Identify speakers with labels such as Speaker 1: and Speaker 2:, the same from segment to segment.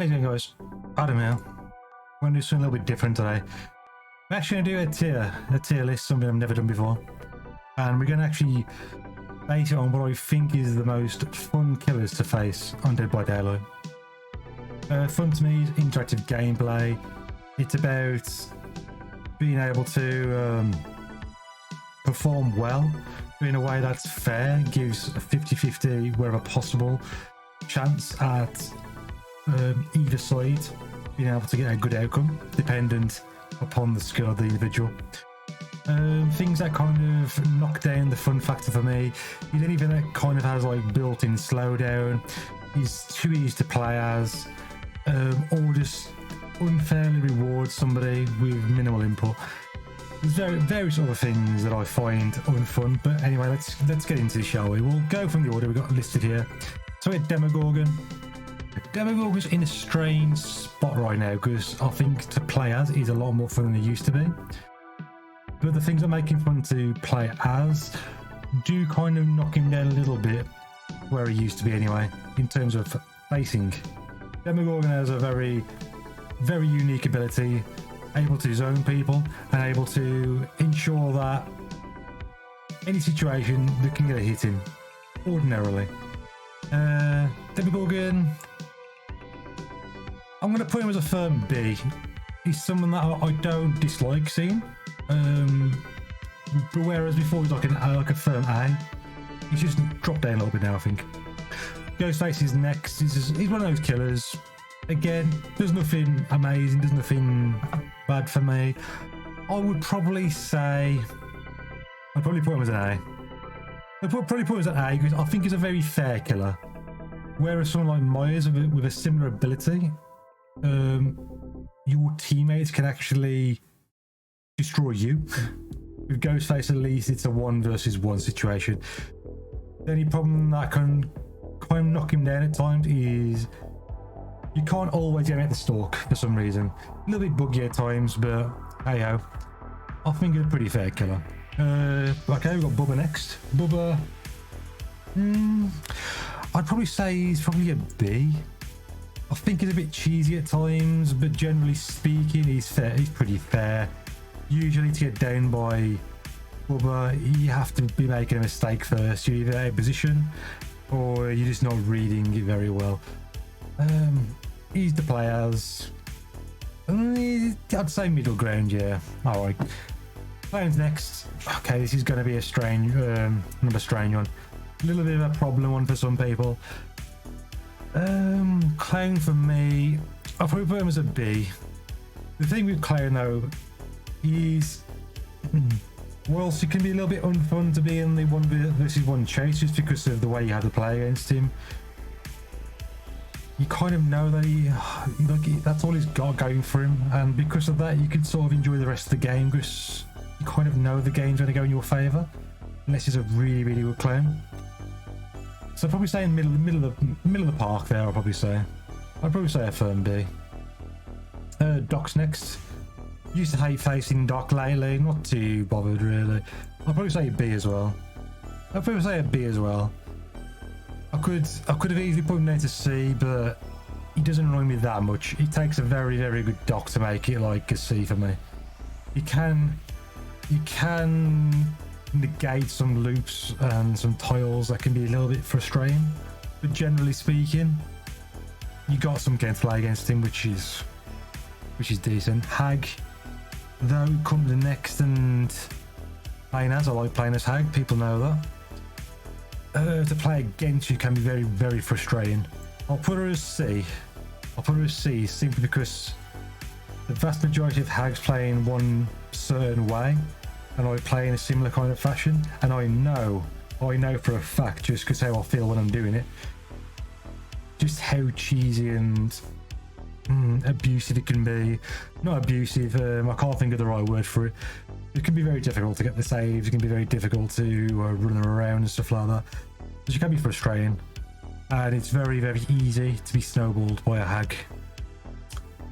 Speaker 1: How you doing, guys? Adam here. We're going to do something a little bit different today. We're actually going to do a tier list, something I've never done before. And we're going to actually base it on what I think is the most fun killers to face on Dead by Daylight. Fun to me is interactive gameplay. It's about being able to perform well, but in a way that's fair, gives a 50-50 wherever possible chance at either side being able to get a good outcome, dependent upon the skill of the individual. Things that kind of knock down the fun factor for me is anything that kind of has like built-in slowdown, is too easy to play as, or just unfairly rewards somebody with minimal input. There's various other things that I find unfun, but anyway, let's get into this, shall we? We'll go from the order we've got listed here. So we had Demogorgon. Demogorgon's in a strange spot right now because I think to play as is a lot more fun than it used to be. But the things that make him fun to play as do kind of knock him down a little bit where he used to be anyway, in terms of facing. Demogorgon has a very, very unique ability, able to zone people and able to ensure that any situation that can get a hit in ordinarily. Demogorgon, I'm going to put him as a firm B. He's someone that I don't dislike seeing, but whereas before he's like a firm A, he's just dropped down a little bit now, I think. Ghostface is next. He's one of those killers. Again, there's nothing amazing, there's nothing bad for me. I would probably say I'd probably put him as an A. I'd probably put him as an A because I think he's a very fair killer. Whereas someone like Myers with a similar ability, your teammates can actually destroy you. With Ghostface, at least it's a 1 versus 1 situation. The only problem that can kind of knock him down at times is you can't always get him at the stalk for some reason. A little bit buggy at times, but hey ho. I think he's a pretty fair killer. Okay, we've got Bubba next. Bubba, I'd probably say he's probably a B. I think he's a bit cheesy at times, but generally speaking, he's fair. He's pretty fair. Usually, to get down by Bubba, you have to be making a mistake first. You're either out of position, or you're just not reading it very well. He's the players. I'd say middle ground, yeah. All right. Clown's next. Okay, this is going to be a strange, another strange one. A little bit of a problem one for some people. Clown for me, I'll probably put him as a B. The thing with Clown though, he's whilst it can be a little bit unfun to be in the 1 versus 1 chase just because of the way you have to play against him. You kind of know that that's all he's got going for him, and because of that, you can sort of enjoy the rest of the game because you kind of know the game's going to go in your favour, unless he's a really, really good clown. So I'd probably say in middle of the park there. I'd probably say a firm B. Doc's next. Used to hate facing Doc lately, not too bothered really. I'd probably say a B as well. I could have easily put him down to C, but he doesn't annoy me that much. It takes a very, very good Doc to make it like a C for me. You can negate some loops and some tiles that can be a little bit frustrating, but generally speaking, you got some game to play against him, which is decent. Hag, though, comes next, and playing as I like playing as Hag. People know that. To play against you can be very, very frustrating. I'll put her as C. Simply because the vast majority of Hags play in one certain way, and I play in a similar kind of fashion, and I know for a fact, just because how I feel when I'm doing it, just how cheesy and abusive it can be. Not abusive, I can't think of the right word for it. It can be very difficult to get the saves, it can be very difficult to run them around and stuff like that. Which can be frustrating. And it's very, very easy to be snowballed by a Hag.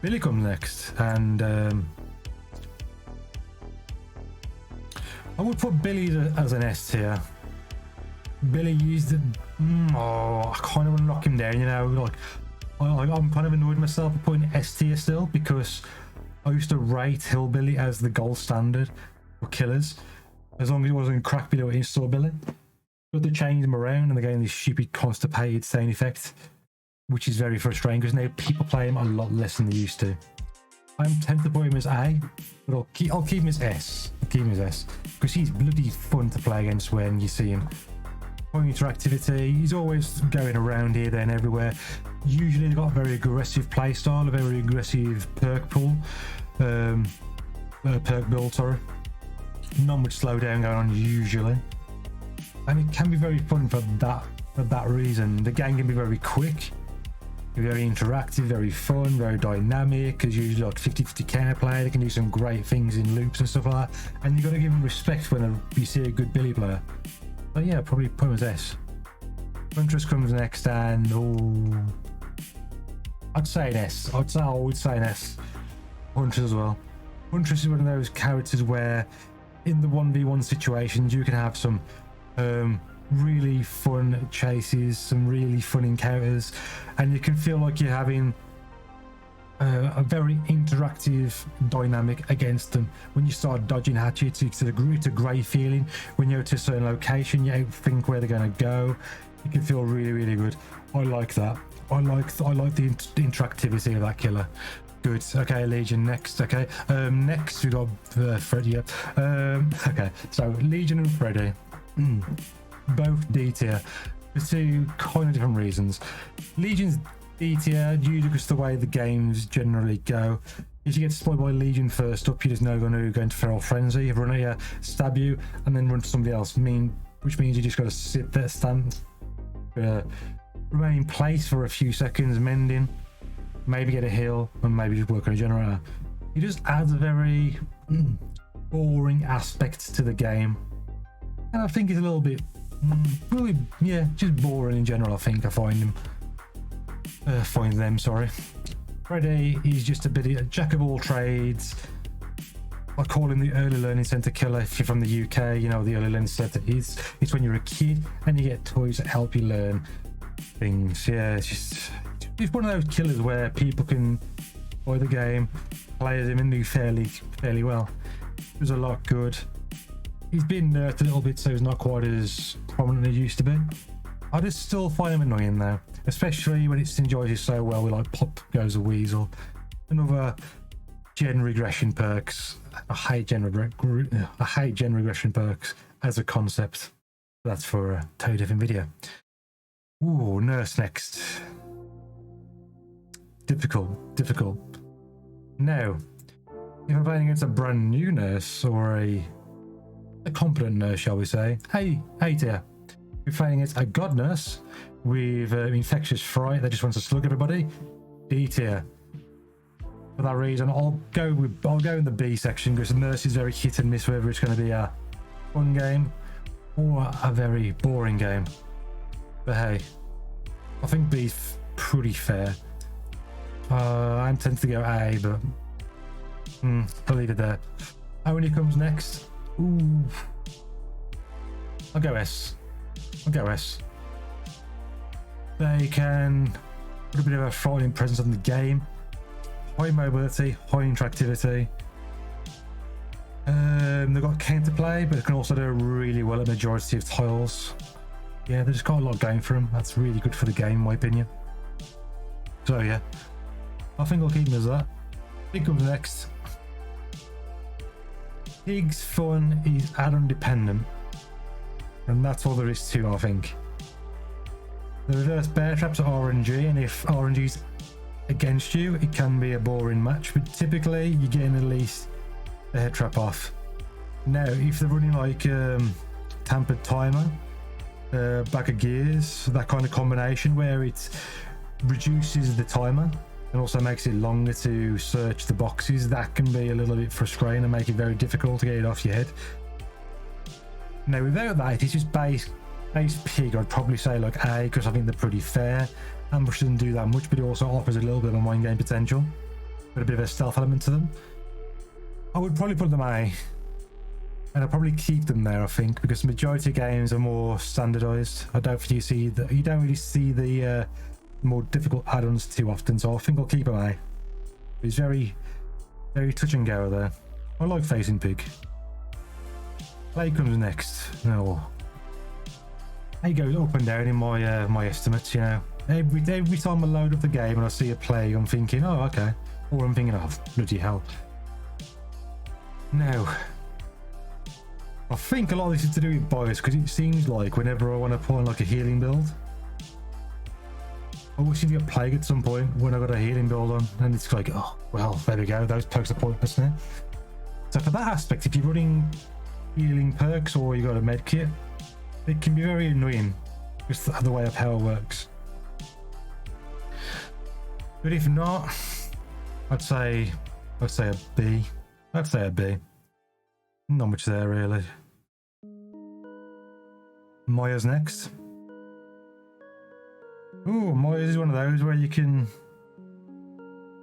Speaker 1: Billy comes next, and I would put Billy as an S tier. Billy used it. I kind of want to knock him down, you know. Like, I'm kind of annoyed myself for putting S tier still, because I used to rate Hillbilly as the gold standard for killers, as long as it wasn't crack below install billy. But they changed them around and they're getting this stupid constipated sound effect, which is very frustrating because now people play him a lot less than they used to. I'm tempted to put him as A, but I'll keep him as S. I'll keep him as S because he's bloody fun to play against when you see him. Point interactivity, he's always going around here, there, and everywhere. Usually they've got a very aggressive play style, a very aggressive perk pool, perk build, sorry. Not much slowdown going on usually, and it can be very fun for that reason. The game can be very quick, very interactive, very fun, very dynamic, because usually like 50-50 counterplay, they can do some great things in loops and stuff like that, and you've got to give them respect when you see a good billy player. But yeah, probably put him as S. Huntress comes next, and I'd say an S. I would say an S. Huntress as well. Huntress is one of those characters where in the 1v1 situations you can have some really fun chases, some really fun encounters, and you can feel like you're having a very interactive dynamic against them. When you start dodging hatchets, it's a great feeling. When you're to a certain location, you think where they're going to go. You can feel really, really good. I like that. I like the interactivity of that killer. Good. Okay, Legion next. Okay, next we got Freddy. Okay, so Legion and Freddy, both D tier for two kind of different reasons. Legion's D tier due to just the way the games generally go. If you get spotted by Legion first up, you just know going to go into Feral Frenzy, run at you, stab you, and then run to somebody else. Which means you just got to sit there, stand, remain in place for a few seconds, mending, maybe get a heal, and maybe just work on a generator. It just adds a very boring aspect to the game, and I think it's a little bit, really, yeah, just boring in general. I think I find them. Sorry. Freddy is just a bit of a jack of all trades. I call him the early learning center killer. If you're from the UK, you know the early learning center is. It's when you're a kid and you get toys that help you learn things. Yeah, it's one of those killers where people can buy the game, play as him, and do fairly well. There's a lot good. He's been nerfed a little bit, so he's not quite as prominent as he used to be. I just still find him annoying though, especially when it enjoys you so well with like Pop Goes a Weasel and other gen regression perks. I hate gen regression perks as a concept. That's for a totally different video. Ooh, Nurse next. Difficult. Now, if I'm playing against a brand new nurse or a competent nurse, shall we say? Hey dear. We're playing against a god nurse with infectious fright that just wants to slug everybody. D tier. For that reason, I'll go in the B section because the nurse is very hit and miss whether it's going to be a fun game or a very boring game. But hey, I think B's pretty fair. I'm tempted to go A, but I'll leave it there. Only comes next. Ooh, I'll go S. They can put a bit of a frightening presence on the game. High mobility, high interactivity. They've got counterplay, but they can also do really well at the majority of tiles. Yeah, they've just got a lot going for them. That's really good for the game, in my opinion. So yeah, I think I'll keep them as that. Pig comes next. Pig's fun is add-on dependent, and that's all there is to, I think. The reverse bear traps are RNG, and if RNG's against you, it can be a boring match, but typically you're getting at least the head trap off. Now, if they're running like tampered timer, back of gears, that kind of combination where it reduces the timer and also makes it longer to search the boxes, that can be a little bit frustrating and make it very difficult to get it off your head. Now, without that, it's just base Pig. I'd probably say like A, because I think they're pretty fair. Ambush doesn't do that much, but it also offers a little bit of a mind game potential, with a bit of a stealth element to them. I would probably put them A, and I'd probably keep them there, I think, because the majority of games are more standardized. I don't really see the more difficult add-ons too often, so I think I'll keep him A. He's very, very touch and go there. I like facing Pig. Play comes next. No, he goes up and down in my my estimates. You know, every time I load up the game and I see a play, I'm thinking, oh okay, or I'm thinking, oh bloody hell. Now, I think a lot of this is to do with bias, because it seems like whenever I want to put on like a healing build, I always seem to get plague at some point when I got a healing build on, and it's like, oh well, there we go, those perks are pointless now. So for that aspect, if you're running healing perks or you got a med kit, it can be very annoying, just the way of how it works. But if not, I'd say a B. I'd say a B. Not much there really. Moya's next. Ooh, Moya's is one of those where you can...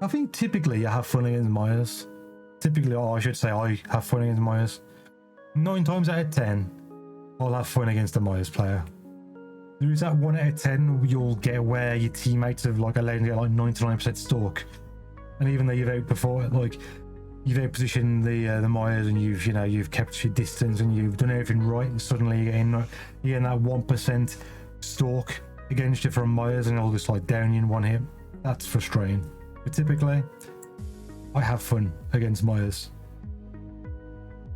Speaker 1: I think typically you have fun against Moya's. Typically, or I should say I have fun against Moya's. 9 times out of 10, I'll have fun against a Moya's player. There is that 1 out of 10 you'll get where your teammates have like allowed to get like 99% stalk. And even though you've outperformed, like, you've outpositioned the Moyas and you've kept your distance and you've done everything right, and suddenly you're getting that 1% stalk against you from Moyas and it'll just like down you in one hit. That's frustrating. But typically, I have fun against Moyas.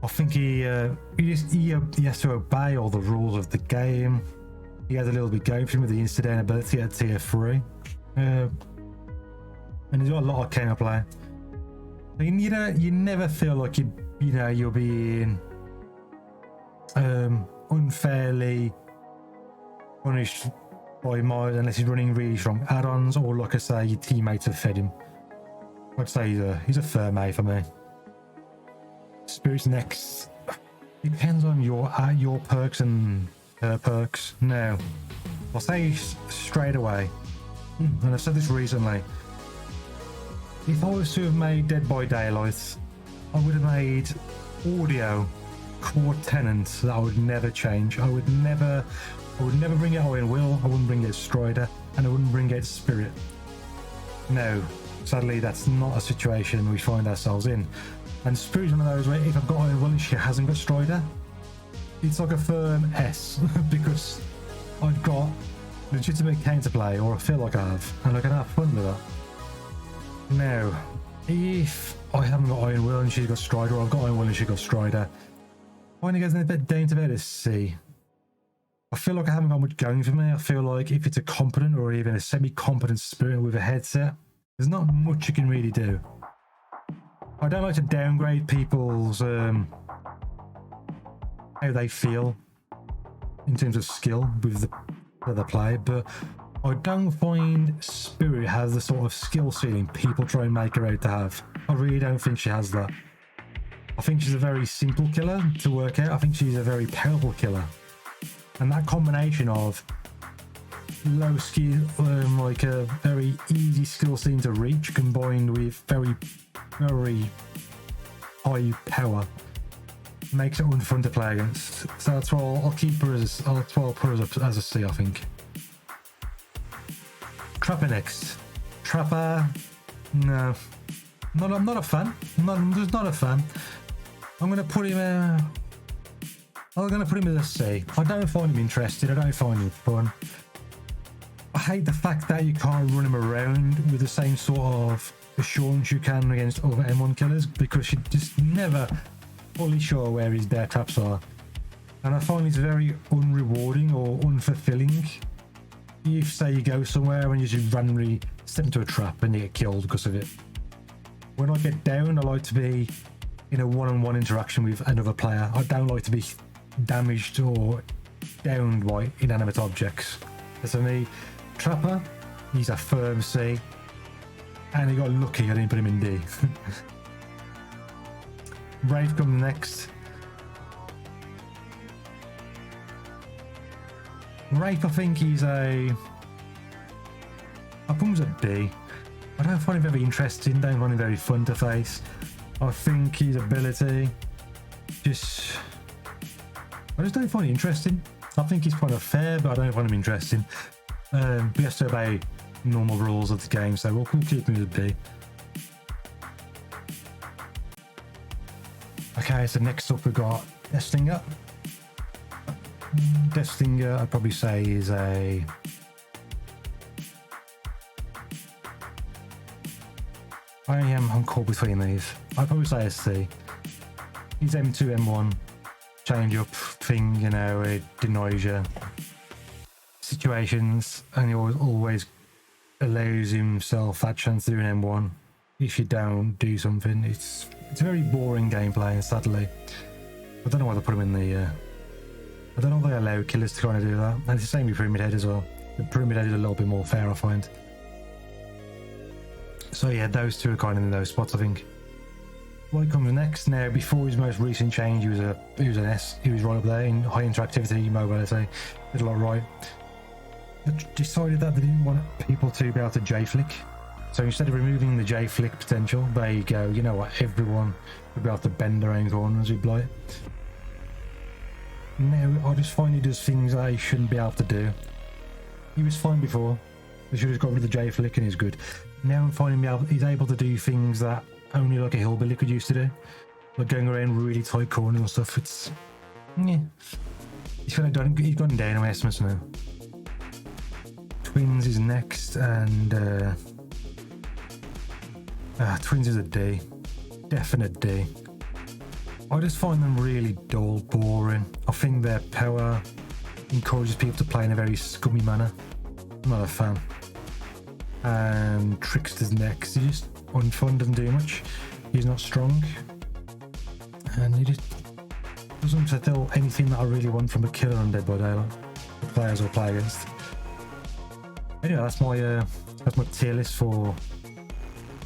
Speaker 1: I think he has to obey all the rules of the game. He has a little bit going for him with the insta-down ability at tier 3. And he's got a lot of counterplay. You never feel like you're being unfairly punished by Moyas unless he's running really strong add-ons, or like I say, your teammates have fed him. I'd say he's a firm A for me. Spirit's next. Depends on your perks and her perks. Now, I'll say straight away, and I've said this recently, if I was to have made Dead by Daylight, I would have made audio core tenants that I would never change. I would never bring out Iron Will, I wouldn't bring out Strider, and I wouldn't bring out Spirit. No, sadly that's not a situation we find ourselves in. And Spirit's one of those where if I've got Iron Will and she hasn't got Strider, it's like a firm S, because I've got legitimate counterplay, or I feel like I have, and I can have fun with that. Now, if I haven't got Iron Will and she's got Strider, or I've got Iron Will and she's got Strider, finally goes a bit down to about a C. I feel like I haven't got much going for me. I feel like if it's a competent or even a semi-competent Spirit with a headset, there's not much you can really do. I don't like to downgrade people's how they feel in terms of skill with the play, but I don't find Spirit has the sort of skill ceiling people try and make her out to have. I really don't think she has that. I think she's a very simple killer to work out. I think she's a very powerful killer. And that combination of low skill, like a very easy skill ceiling to reach, combined with very, very high power, makes it unfun to play against. So that's why I'll keep her as, I'll put her as a C, I think. Trapper next. Trapper, no, I'm not a fan. Just not a fan. I'm gonna put him as a C. I don't find him interesting. I don't find him fun. I hate the fact that you can't run him around with the same sort of assurance you can against other M1 killers, because you're just never fully sure where his bear traps are. And I find it's very unrewarding or unfulfilling. If, say, you go somewhere and you just randomly step into a trap and you get killed because of it. When I get down, I like to be in a one-on-one interaction with another player. I don't like to be damaged or downed by inanimate objects. So for me, Trapper, he's a firm C, and he got lucky I didn't put him in D. Wraith comes next. Wraith, I think he's I put him as a B. I don't find him very interesting, don't find him very fun to face. I think his ability I just don't find it interesting. I think he's kind of fair, but I don't find him interesting. He has to obey normal rules of the game, so we'll keep them as B. Okay, so next up we've got Death Stinger. Death Stinger, I'd probably say is a... I'm caught between these. I'd probably say a C. He's M2, M1, change up thing, you know, it denies you situations, and he always allows himself that chance to do an M1 if you don't do something. It's very boring gameplay, sadly. I don't know why they put him in the... I don't know if they allow killers to kind of do that. And it's the same with Pyramid Head as well. The Pyramid Head is a little bit more fair, I find. So yeah, those two are kind of in those spots, I think. What comes next? Now, before his most recent change, he was an S. He was right up there in high interactivity, mobility, did a lot right. They decided that they didn't want people to be able to J-flick. So instead of removing the J-flick potential, there you go. You know what? Everyone would be able to bend their own corners with Blight. Now, I just find he does things that he shouldn't be able to do. He was fine before. They should have got rid of the J-flick and he's good. Now I'm finding he's able to do things that only like a hillbilly could used to do. Like going around really tight corners and stuff. It's... yeah. He's gone down in my estimates now. Twins is next, and Twins is a D. Definite D. I just find them really dull, boring. I think their power encourages people to play in a very scummy manner. I'm not a fan. And Trickster's next. He just unfun, doesn't do much. He's not strong. And he just doesn't fulfill anything that I really want from a killer on Dead by Daylight. The players will play against. Anyway, that's my tier list for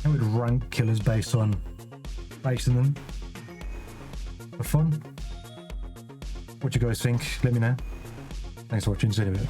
Speaker 1: I would rank killers based on them. For fun. What do you guys think? Let me know. Thanks for watching. See you in a bit.